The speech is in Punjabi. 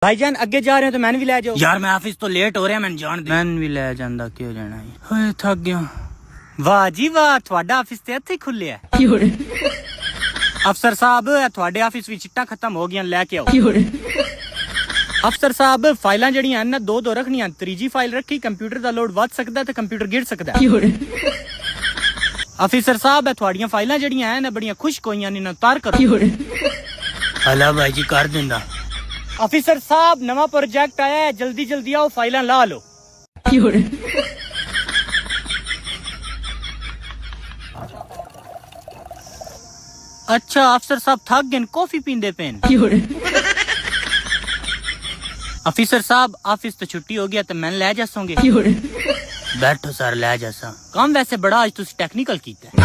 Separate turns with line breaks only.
भाईजान अगे जा रहे हो तो मैंने भी ले जाओ।
यार मैं ऑफिस तो लेट हो रहा है, मैं जान मैन भी ले जांदा क्यों जाना है। होए थक गया।
वाह जी वाह, ਤੁਹਾਡਾ ਆਫਿਸ ਤੇ ਇੱਥੇ ਖੁੱਲਿਆ। ਅਫਸਰ ਸਾਹਿਬ ਤੁਹਾਡੇ ਆਫਿਸ ਵਿੱਚ ਚਿੱਟਾ ਖਤਮ ਹੋ ਗਿਆ, ਲੈ ਕੇ ਆਓ। ਅਫਸਰ ਸਾਹਿਬ ਫਾਈਲਾਂ ਜਿਹੜੀਆਂ ਹਨ ਨਾ ਦੋ ਰੱਖਣੀਆਂ, ਤੀਜੀ ਫਾਈਲ ਰੱਖੀ ਕੰਪਿਊਟਰ ਦਾ ਲੋਡ ਵੱਧ ਸਕਦਾ ਤੇ ਕੰਪਿਊਟਰ ਗਿਰ ਸਕਦਾ। ਅਫਸਰ ਸਾਹਿਬ ਤੁਹਾਡੀਆਂ ਫਾਈਲਾਂ ਜਿਹੜੀਆਂ ਹਨ ਬੜੀਆਂ ਖੁਸ਼ਕ ਹੋਈਆਂ ਨੇ, ਨਾ ਤਾਰ ਕਰੋ।
हला भाई जी कर देंदा।
ਅਫਸਰ ਸਾਹਿਬ ਨਵਾਂ ਪ੍ਰੋਜੈਕਟ ਆਇਆ ਹੈ, ਜਲਦੀ ਆਓ ਫਾਈਲਾਂ ਲਾ ਲਓ। अच्छा अफसर साहब थक गए, कॉफी पींदे पेन। अफसर साहब ऑफिस तो छुट्टी हो गया तो मैं ले जासोंगे।
बैठो सर ले जासा।
काम वैसे बड़ा आज तुसी टेक्निकल कीता है।